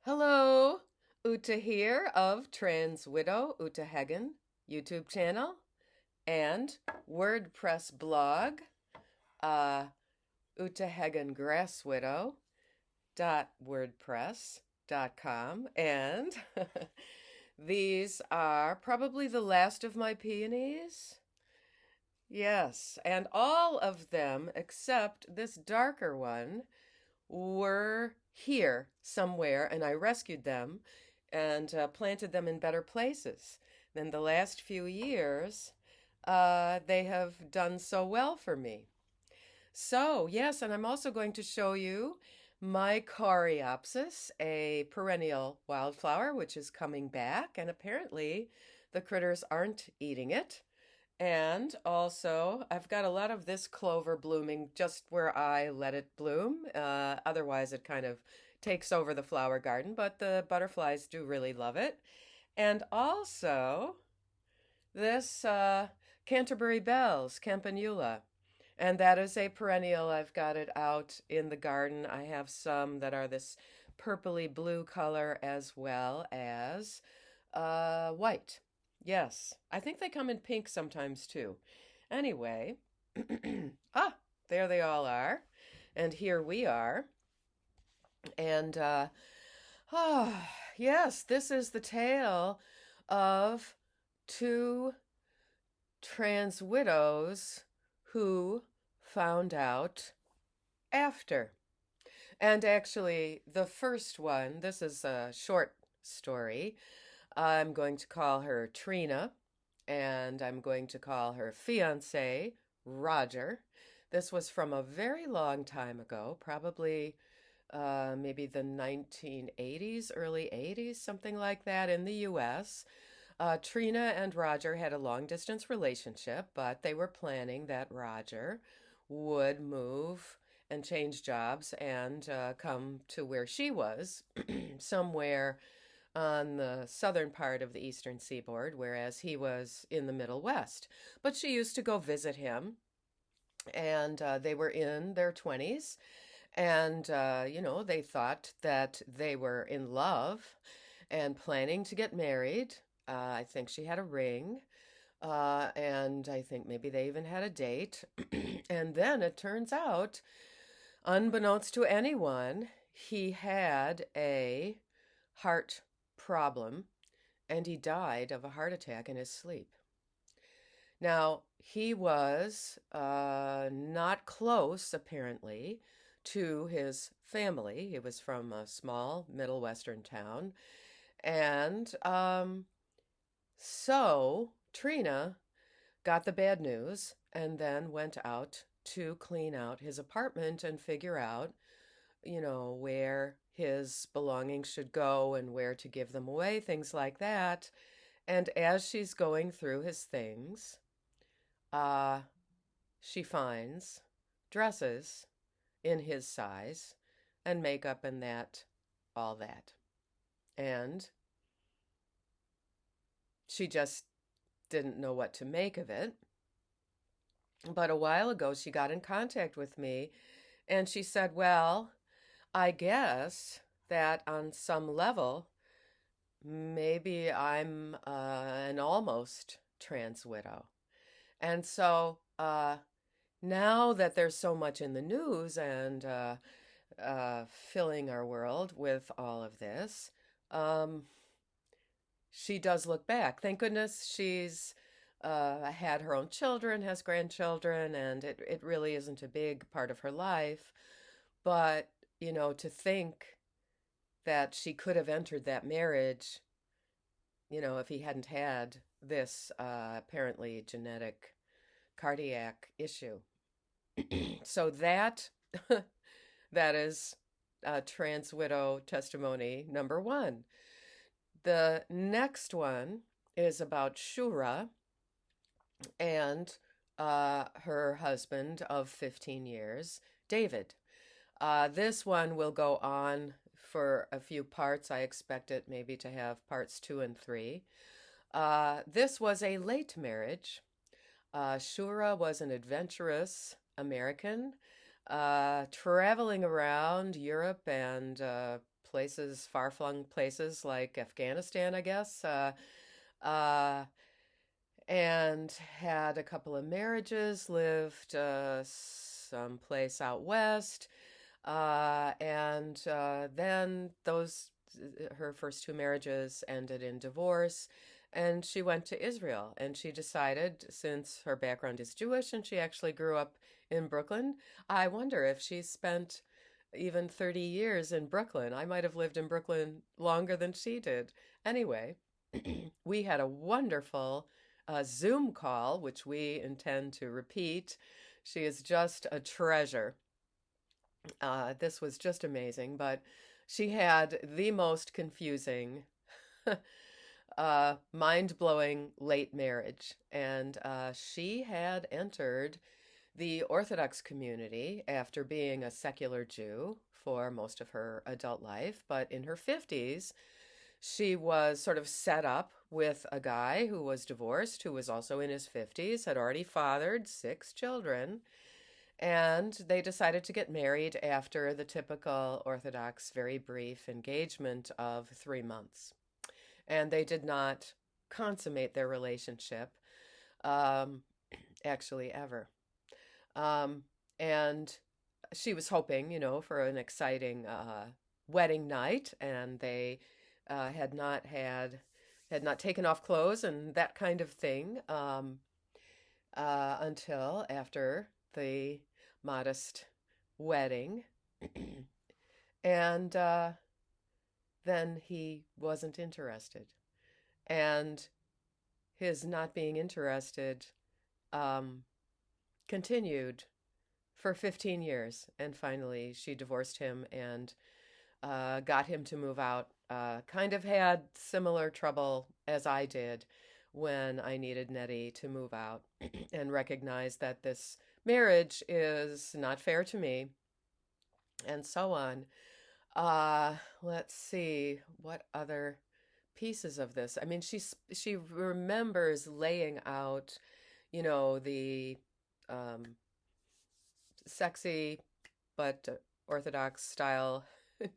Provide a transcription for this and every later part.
Hello, Uta here of Trans Widow Uta Hagen YouTube channel and WordPress blog, uh, Uta Hagen Grass Widow .wordpress.com, and these are probably the last of my peonies. Yes, and all of them except this darker one were here somewhere, and I rescued them and planted them in better places. Then the last few years, they have done so well for me. So, yes, and I'm also going to show you my Coreopsis, a perennial wildflower, which is coming back, and apparently the critters aren't eating it. And also, I've got a lot of this clover blooming just where I let it bloom. Otherwise, it kind of takes over the flower garden, but the butterflies do really love it. And also, this Canterbury Bells, Campanula. And that is a perennial. I've got it out in the garden. I have some that are this purpley blue color as well as white. Yes, I think they come in pink sometimes too. Anyway, ah, there they all are. And here we are. And ah, yes, this is the tale of two trans widows who found out after. And actually, the first one, this is a short story. I'm going to call her Trina, and I'm going to call her fiance Roger. This was from a very long time ago, probably maybe the 1980s, early 80s, something like that in the US. Trina and Roger had a long distance relationship, but they were planning that Roger would move and change jobs and come to where she was, somewhere on the southern part of the eastern seaboard, whereas he was in the Middle West. But she used to go visit him, and they were in their 20s. And, they thought that they were in love and planning to get married. I think she had a ring, and I think maybe they even had a date. And then it turns out, unbeknownst to anyone, he had a heart problem and he died of a heart attack in his sleep. Now, he was not close, apparently, to his family. He was from a small Middle Western town. And so Trina got the bad news and then went out to clean out his apartment and figure out, where his belongings should go and where to give them away, things like that. And as she's going through his things, uh, she finds dresses in his size and makeup and all that. And she just didn't know what to make of it. But a while ago, she got in contact with me and she said, well, I guess that on some level, maybe I'm an almost trans widow. And so now that there's so much in the news and filling our world with all of this, she does look back. Thank goodness she's had her own children, has grandchildren, and it really isn't a big part of her life. But, to think that she could have entered that marriage, if he hadn't had this apparently genetic cardiac issue. So that that is trans widow testimony number one. The next one is about Shura and her husband of 15 years, David. This one will go on for a few parts. I expect it maybe to have parts 2 and 3. This was a late marriage. Shura was an adventurous American, traveling around Europe and places, far-flung places like Afghanistan, I guess, uh, and had a couple of marriages, lived someplace out west, and then her first two marriages ended in divorce, and she went to Israel. And she decided, since her background is Jewish and she actually grew up in Brooklyn, I wonder if she spent even 30 years in Brooklyn. I might have lived in Brooklyn longer than she did. Anyway, we had a wonderful Zoom call, which we intend to repeat. She is just a treasure. This was just amazing, but she had the most confusing, mind blowing late marriage. And she had entered the Orthodox community after being a secular Jew for most of her adult life. But in her 50s, she was sort of set up with a guy who was divorced, who was also in his 50s, had already fathered 6 children, and they decided to get married after the typical Orthodox, very brief engagement of 3 months. And they did not consummate their relationship, um, actually, ever. Um, and she was hoping, for an exciting wedding night, and they had not taken off clothes and that kind of thing, until after the modest wedding. And then he wasn't interested. And his not being interested um, continued for 15 years. And finally, she divorced him and got him to move out. Kind of had similar trouble as I did when I needed Nettie to move out and recognize that this marriage is not fair to me, and so on. Let's see, what other pieces of this? I mean, she remembers laying out, the um, sexy but Orthodox style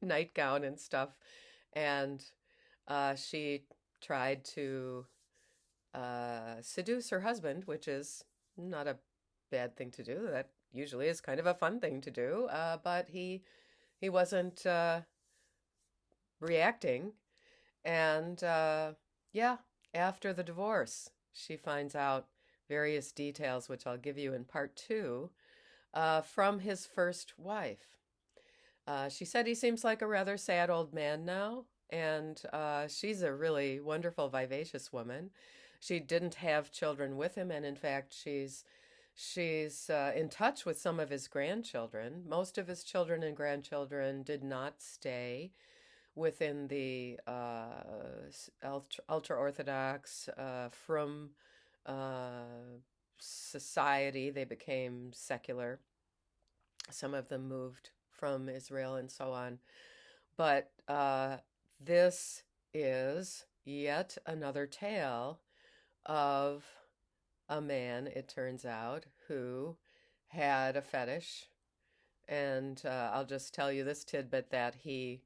nightgown and stuff, and she tried to seduce her husband, which is not a bad thing to do. That usually is kind of a fun thing to do, but he wasn't reacting. And yeah, after the divorce, she finds out various details, which I'll give you in part two, from his first wife. She said he seems like a rather sad old man now, and she's a really wonderful, vivacious woman. She didn't have children with him, and in fact, she's in touch with some of his grandchildren. Most of his children and grandchildren did not stay within the ultra Orthodox from society. They became secular. Some of them moved from Israel and so on. But this is yet another tale of a man, it turns out, who had a fetish. And I'll just tell you this tidbit, that he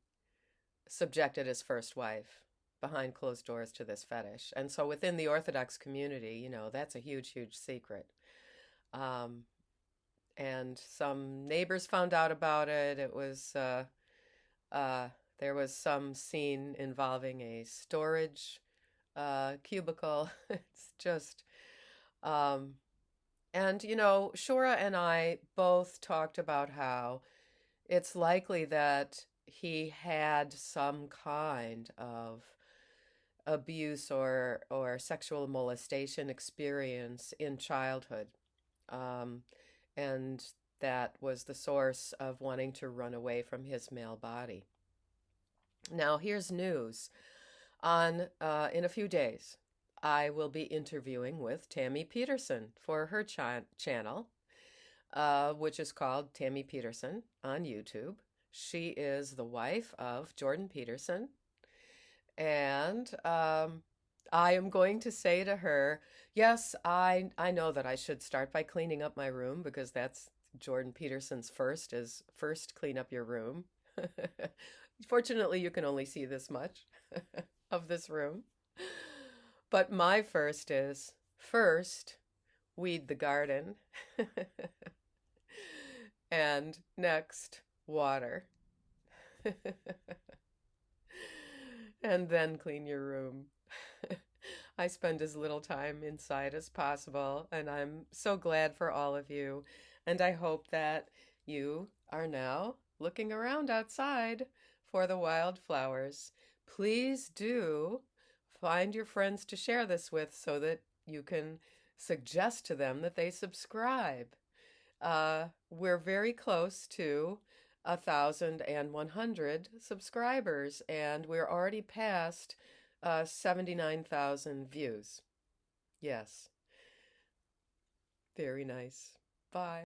subjected his first wife behind closed doors to this fetish. And so within the Orthodox community, that's a huge, huge secret. And some neighbors found out about it. It was there was some scene involving a storage cubicle. It's just, and Shura and I both talked about how it's likely that he had some kind of abuse or sexual molestation experience in childhood. And that was the source of wanting to run away from his male body. Now, here's news. In a few days, I will be interviewing with Tammy Peterson for her channel, which is called Tammy Peterson on YouTube. She is the wife of Jordan Peterson, and I am going to say to her, yes, I know that I should start by cleaning up my room, because that's Jordan Peterson's first clean up your room. Fortunately, you can only see this much of this room. But my first is first, weed the garden. And next, water. And then clean your room. I spend as little time inside as possible, and I'm so glad for all of you. And I hope that you are now looking around outside for the wildflowers. Please do find your friends to share this with so that you can suggest to them that they subscribe. We're very close to 1,100 subscribers, and we're already past 79,000 views. Yes, very nice. Bye.